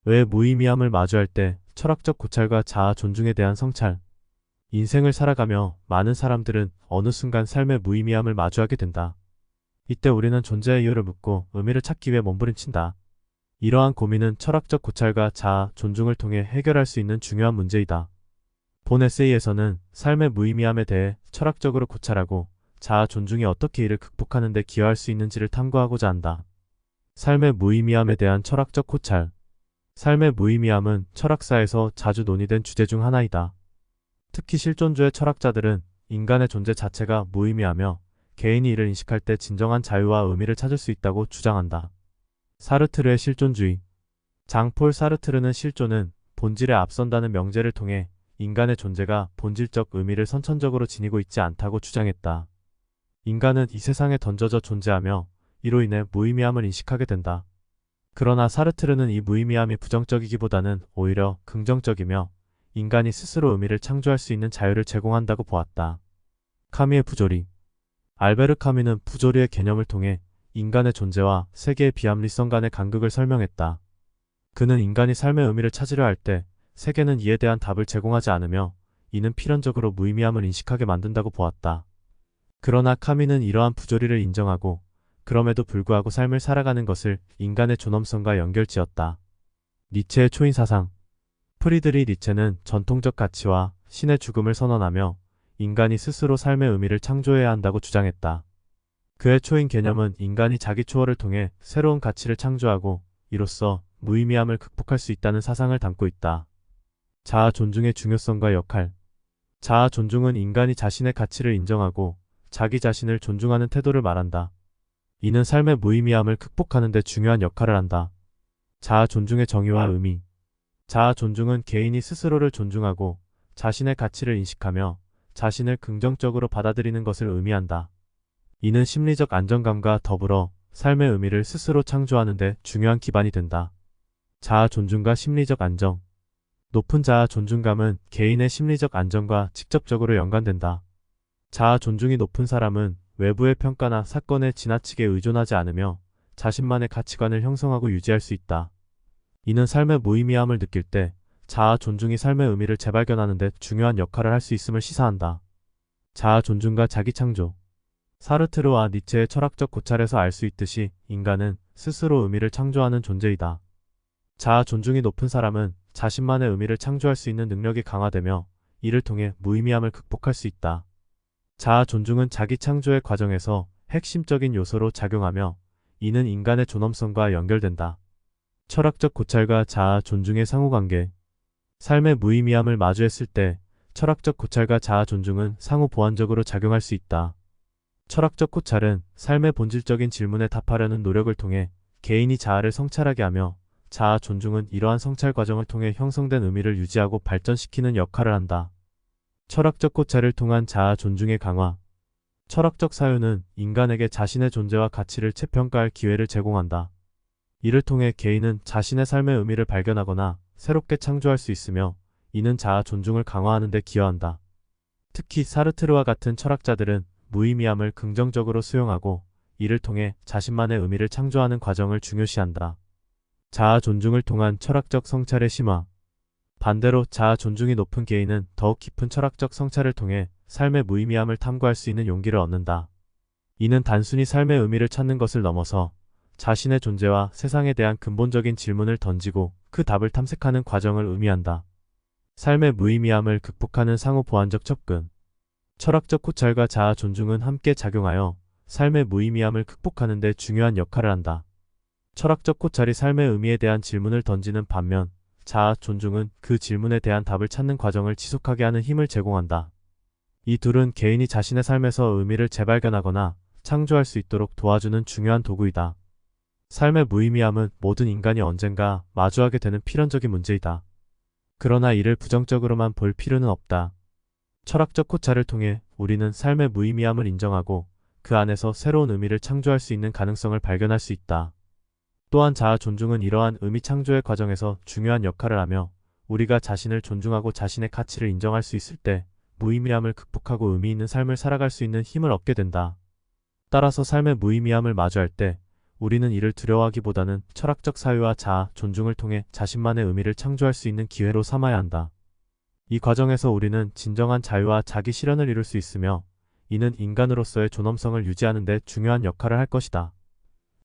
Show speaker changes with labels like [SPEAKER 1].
[SPEAKER 1] 왜 무의미함을 마주할 때 철학적 고찰과 자아 존중에 대한 성찰. 인생을 살아가며 많은 사람들은 어느 순간 삶의 무의미함을 마주하게 된다. 이때 우리는 존재의 이유를 묻고 의미를 찾기 위해 몸부림친다. 이러한 고민은 철학적 고찰과 자아 존중을 통해 해결할 수 있는 중요한 문제이다. 본 에세이에서는 삶의 무의미함에 대해 철학적으로 고찰하고 자아 존중이 어떻게 이를 극복하는 데 기여할 수 있는지를 탐구하고자 한다. 삶의 무의미함에 대한 철학적 고찰. 삶의 무의미함은 철학사에서 자주 논의된 주제 중 하나이다. 특히 실존주의 철학자들은 인간의 존재 자체가 무의미하며 개인이 이를 인식할 때 진정한 자유와 의미를 찾을 수 있다고 주장한다. 사르트르의 실존주의. 장폴 사르트르는 실존은 본질에 앞선다는 명제를 통해 인간의 존재가 본질적 의미를 선천적으로 지니고 있지 않다고 주장했다. 인간은 이 세상에 던져져 존재하며 이로 인해 무의미함을 인식하게 된다. 그러나 사르트르는 이 무의미함이 부정적이기보다는 오히려 긍정적이며 인간이 스스로 의미를 창조할 수 있는 자유를 제공한다고 보았다. 카미의 부조리. 알베르 카미는 부조리의 개념을 통해 인간의 존재와 세계의 비합리성 간의 간극을 설명했다. 그는 인간이 삶의 의미를 찾으려 할 때 세계는 이에 대한 답을 제공하지 않으며 이는 필연적으로 무의미함을 인식하게 만든다고 보았다. 그러나 카미는 이러한 부조리를 인정하고 그럼에도 불구하고 삶을 살아가는 것을 인간의 존엄성과 연결지었다. 니체의 초인 사상. 프리드리 니체는 전통적 가치와 신의 죽음을 선언하며 인간이 스스로 삶의 의미를 창조해야 한다고 주장했다. 그의 초인 개념은 인간이 자기 초월을 통해 새로운 가치를 창조하고 이로써 무의미함을 극복할 수 있다는 사상을 담고 있다. 자아 존중의 중요성과 역할. 자아 존중은 인간이 자신의 가치를 인정하고 자기 자신을 존중하는 태도를 말한다. 이는 삶의 무의미함을 극복하는 데 중요한 역할을 한다. 자아 존중의 정의와 의미. 자아 존중은 개인이 스스로를 존중하고 자신의 가치를 인식하며 자신을 긍정적으로 받아들이는 것을 의미한다. 이는 심리적 안정감과 더불어 삶의 의미를 스스로 창조하는 데 중요한 기반이 된다. 자아 존중과 심리적 안정. 높은 자아 존중감은 개인의 심리적 안정과 직접적으로 연관된다. 자아 존중이 높은 사람은 외부의 평가나 사건에 지나치게 의존하지 않으며 자신만의 가치관을 형성하고 유지할 수 있다. 이는 삶의 무의미함을 느낄 때 자아 존중이 삶의 의미를 재발견하는 데 중요한 역할을 할 수 있음을 시사한다. 자아 존중과 자기 창조. 사르트르와 니체의 철학적 고찰에서 알 수 있듯이 인간은 스스로 의미를 창조하는 존재이다. 자아 존중이 높은 사람은 자신만의 의미를 창조할 수 있는 능력이 강화되며 이를 통해 무의미함을 극복할 수 있다. 자아 존중은 자기 창조의 과정에서 핵심적인 요소로 작용하며 이는 인간의 존엄성과 연결된다. 철학적 고찰과 자아 존중의 상호관계. 삶의 무의미함을 마주했을 때 철학적 고찰과 자아 존중은 상호 보완적으로 작용할 수 있다. 철학적 고찰은 삶의 본질적인 질문에 답하려는 노력을 통해 개인이 자아를 성찰하게 하며 자아 존중은 이러한 성찰 과정을 통해 형성된 의미를 유지하고 발전시키는 역할을 한다. 철학적 고찰을 통한 자아 존중의 강화. 철학적 사유는 인간에게 자신의 존재와 가치를 재평가할 기회를 제공한다. 이를 통해 개인은 자신의 삶의 의미를 발견하거나 새롭게 창조할 수 있으며 이는 자아 존중을 강화하는 데 기여한다. 특히 사르트르와 같은 철학자들은 무의미함을 긍정적으로 수용하고 이를 통해 자신만의 의미를 창조하는 과정을 중요시한다. 자아 존중을 통한 철학적 성찰의 심화. 반대로 자아 존중이 높은 개인은 더욱 깊은 철학적 성찰을 통해 삶의 무의미함을 탐구할 수 있는 용기를 얻는다. 이는 단순히 삶의 의미를 찾는 것을 넘어서 자신의 존재와 세상에 대한 근본적인 질문을 던지고 그 답을 탐색하는 과정을 의미한다. 삶의 무의미함을 극복하는 상호 보완적 접근. 철학적 고찰과 자아 존중은 함께 작용하여 삶의 무의미함을 극복하는 데 중요한 역할을 한다. 철학적 고찰이 삶의 의미에 대한 질문을 던지는 반면 자아 존중은 그 질문에 대한 답을 찾는 과정을 지속하게 하는 힘을 제공한다. 이 둘은 개인이 자신의 삶에서 의미를 재발견하거나 창조할 수 있도록 도와주는 중요한 도구이다. 삶의 무의미함은 모든 인간이 언젠가 마주하게 되는 필연적인 문제이다. 그러나 이를 부정적으로만 볼 필요는 없다. 철학적 고찰을 통해 우리는 삶의 무의미함을 인정하고 그 안에서 새로운 의미를 창조할 수 있는 가능성을 발견할 수 있다. 또한 자아 존중은 이러한 의미 창조의 과정에서 중요한 역할을 하며 우리가 자신을 존중하고 자신의 가치를 인정할 수 있을 때 무의미함을 극복하고 의미 있는 삶을 살아갈 수 있는 힘을 얻게 된다. 따라서 삶의 무의미함을 마주할 때 우리는 이를 두려워하기보다는 철학적 사유와 자아, 존중을 통해 자신만의 의미를 창조할 수 있는 기회로 삼아야 한다. 이 과정에서 우리는 진정한 자유와 자기 실현을 이룰 수 있으며, 이는 인간으로서의 존엄성을 유지하는 데 중요한 역할을 할 것이다.